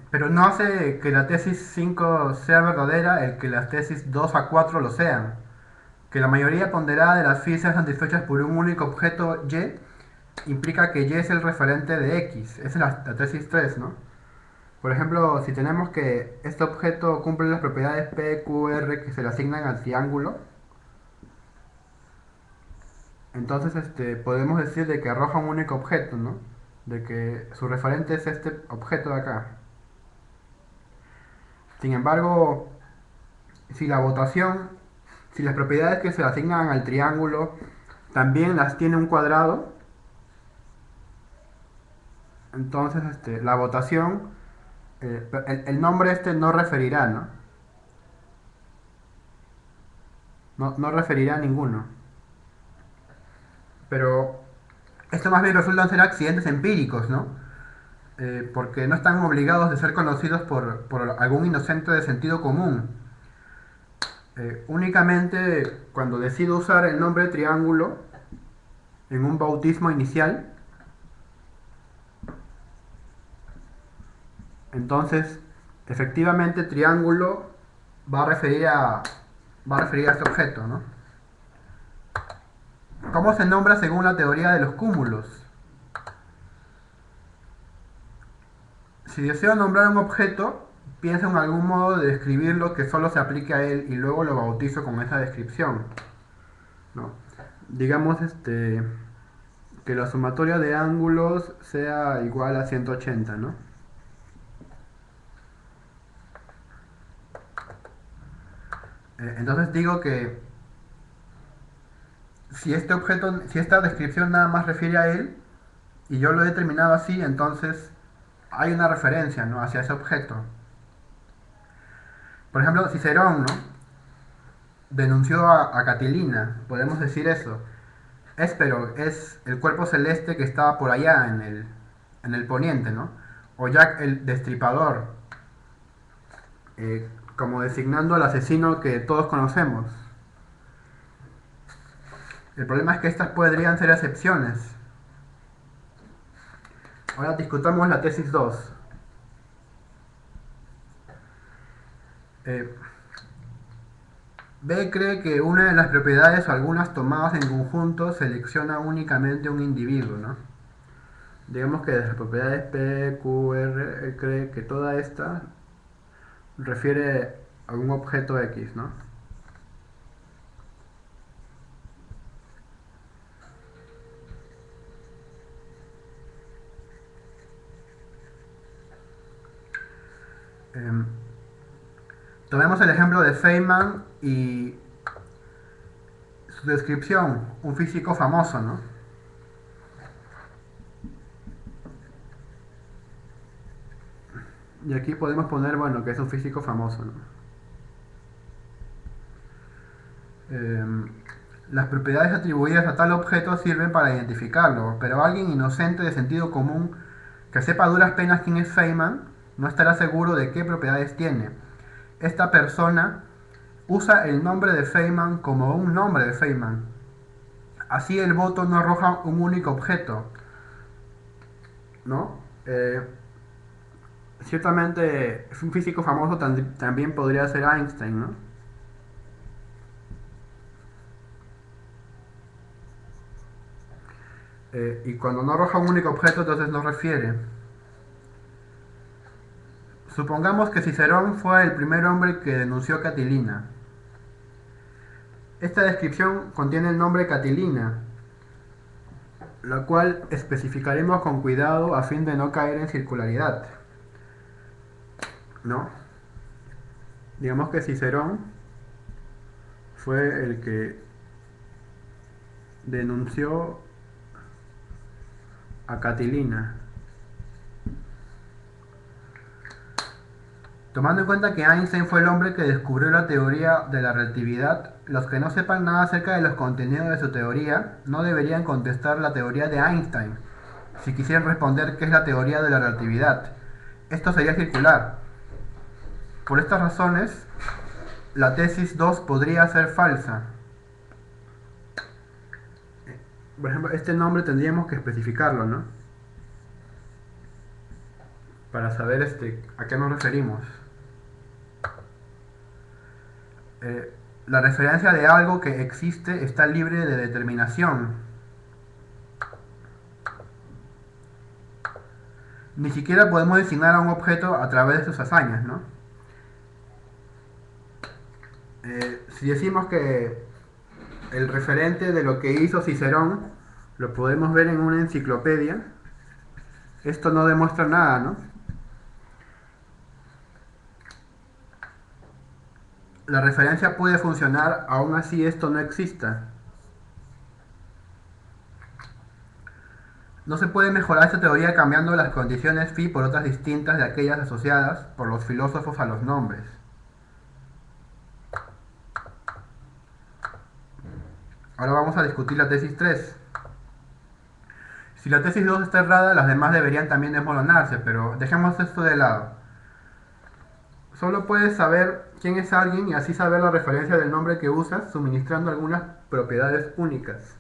Pero no hace que la tesis 5 sea verdadera el que las tesis 2 a 4 lo sean. Que la mayoría ponderada de las phi sean satisfechas por un único objeto y implica que y es el referente de x. Esa es la tesis 3, ¿no? Por ejemplo, si tenemos que este objeto cumple las propiedades P, Q, R que se le asignan al triángulo, entonces podemos decir de que arroja un único objeto, ¿no? De que su referente es este objeto de acá. Sin embargo, si la votación, si las propiedades que se le asignan al triángulo también las tiene un cuadrado, entonces la votación, el nombre no referirá, ¿no? No referirá a ninguno. Pero esto más bien resultan ser accidentes empíricos, ¿no? Porque no están obligados de ser conocidos por algún inocente de sentido común. Únicamente cuando decido usar el nombre triángulo en un bautismo inicial, entonces efectivamente triángulo va a referir a, va a referir a este objeto, ¿no? ¿Cómo se nombra según la teoría de los cúmulos? Si deseo nombrar un objeto, pienso en algún modo de describirlo que solo se aplique a él y luego lo bautizo con esa descripción, ¿no? Digamos que la sumatoria de ángulos sea igual a 180, ¿no? Entonces digo que si este objeto, si esta descripción nada más refiere a él y yo lo he determinado así, entonces hay una referencia, ¿no? Hacia ese objeto. Por ejemplo, Cicerón, ¿no? Denunció a Catilina, podemos decir eso. Éspero es el cuerpo celeste que estaba por allá en el poniente, ¿no? O Jack el Destripador, como designando al asesino que todos conocemos. El problema es que estas podrían ser excepciones. Ahora discutamos la tesis 2. Eh, B cree que una de las propiedades o algunas tomadas en conjunto selecciona únicamente un individuo, ¿no? Digamos que de las propiedades P, Q, R, él cree que toda esta refiere a un objeto X, ¿no? Eh, Tomemos el ejemplo de Feynman y su descripción, un físico famoso, ¿no? Y aquí podemos poner, bueno, que es un físico famoso, ¿no? Eh, las propiedades atribuidas a tal objeto sirven para identificarlo, pero alguien inocente de sentido común que sepa a duras penas quién es Feynman no estará seguro de qué propiedades tiene. Esta persona usa el nombre de Feynman como un nombre de Feynman. Así el voto no arroja un único objeto, ¿no? Ciertamente un físico famoso también podría ser Einstein, ¿no? Y cuando no arroja un único objeto, entonces no refiere. Supongamos que Cicerón fue el primer hombre que denunció a Catilina. Esta descripción contiene el nombre Catilina, la cual especificaremos con cuidado a fin de no caer en circularidad, ¿no? Digamos que Cicerón fue el que denunció a Catilina. Tomando en cuenta que Einstein fue el hombre que descubrió la teoría de la relatividad, los que no sepan nada acerca de los contenidos de su teoría no deberían contestar la teoría de Einstein si quisieran responder qué es la teoría de la relatividad. Esto sería circular. Por estas razones, la tesis 2 podría ser falsa. Por ejemplo, este nombre tendríamos que especificarlo, ¿no? para saber a qué nos referimos. La referencia de algo que existe está libre de determinación. Ni siquiera podemos designar a un objeto a través de sus hazañas, ¿no? Si decimos que el referente de lo que hizo Cicerón lo podemos ver en una enciclopedia, esto no demuestra nada, ¿no? La referencia puede funcionar aún así esto no exista. No se puede mejorar esta teoría cambiando las condiciones phi por otras distintas de aquellas asociadas por los filósofos a los nombres. Ahora vamos a discutir la tesis 3. Si la tesis 2 está errada, las demás deberían también desmoronarse, pero dejemos esto de lado. Solo puedes saber quién es alguien y así saber la referencia del nombre que usas, suministrando algunas propiedades únicas.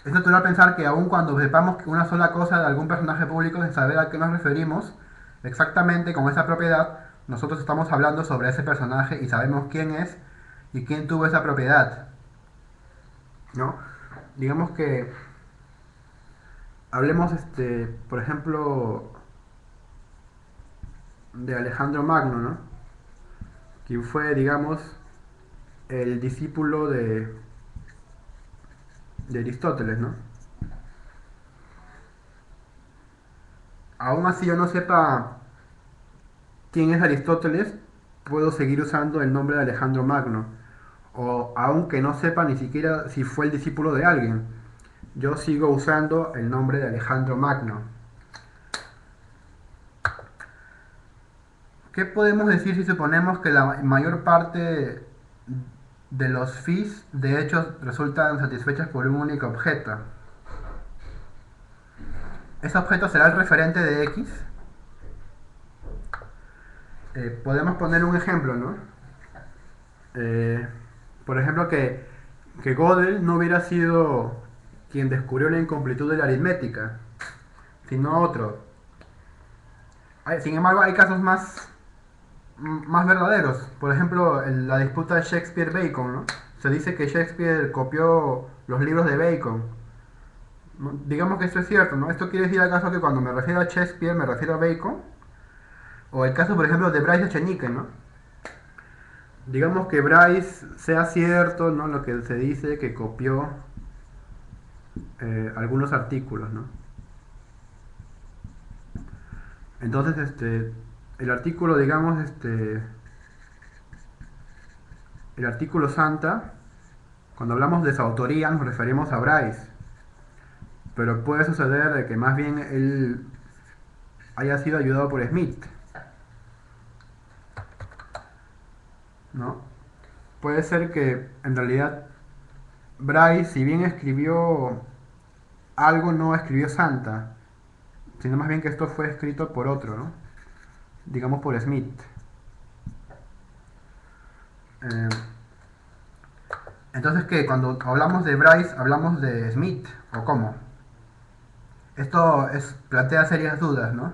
Es natural pensar que aun cuando sepamos una sola cosa de algún personaje público, sin saber a qué nos referimos exactamente con esa propiedad, nosotros estamos hablando sobre ese personaje y sabemos quién es y quién tuvo esa propiedad, ¿no? Digamos que hablemos, por ejemplo, de Alejandro Magno, ¿no? Quien fue, digamos, el discípulo de Aristóteles, ¿no? Aún así yo no sepa quién es Aristóteles, puedo seguir usando el nombre de Alejandro Magno. O aunque no sepa ni siquiera si fue el discípulo de alguien, yo sigo usando el nombre de Alejandro Magno. ¿Qué podemos decir si suponemos que la mayor parte de los phis de hecho resultan satisfechas por un único objeto? ¿Ese objeto será el referente de X? Podemos poner un ejemplo, ¿no? Eh, por ejemplo, que Gödel no hubiera sido quien descubrió la incompletud de la aritmética, sino otro. Sin embargo, hay casos más verdaderos. Por ejemplo, la disputa de Shakespeare-Bacon, ¿no? Se dice que Shakespeare copió los libros de Bacon. ¿No? Digamos que esto es cierto, ¿no? ¿Esto quiere decir acaso que cuando me refiero a Shakespeare me refiero a Bacon? O el caso, por ejemplo, de Bryce Echenique, ¿no? Digamos que Bryce sea cierto, ¿no? Lo que se dice que copió algunos artículos, ¿no? Entonces, el artículo, digamos, el artículo Santa, cuando hablamos de su autoría nos referimos a Bryce, pero puede suceder de que más bien él haya sido ayudado por Smith, ¿no? Puede ser que en realidad Bryce, si bien escribió algo, no escribió Santa, sino más bien que esto fue escrito por otro, ¿no? Digamos por Smith. Eh, entonces, ¿qué? Cuando hablamos de Bryce, ¿hablamos de Smith? ¿O cómo? Esto plantea serias dudas, ¿no?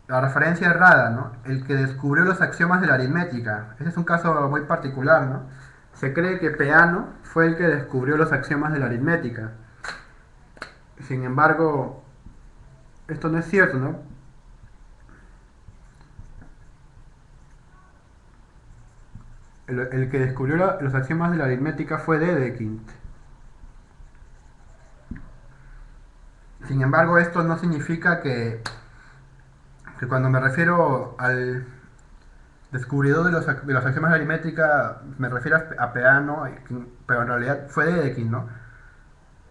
La referencia errada, ¿no? El que descubrió los axiomas de la aritmética. Ese es un caso muy particular, ¿no? Se cree que Peano fue el que descubrió los axiomas de la aritmética. Sin embargo, esto no es cierto, ¿no? El que descubrió los axiomas de la aritmética fue Dedekind. Sin embargo, esto no significa que cuando me refiero al descubridor de los axiomas de la aritmética, me refiero a Peano, pero en realidad fue Dedekind, ¿no?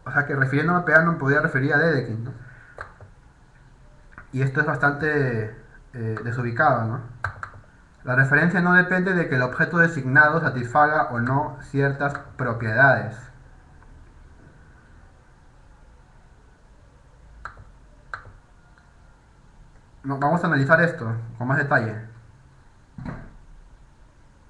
O sea que refiriéndome a Peano podría referir a Dedekind, ¿no? Y esto es bastante desubicado, ¿no? La referencia no depende de que el objeto designado satisfaga o no ciertas propiedades. No, vamos a analizar esto con más detalle.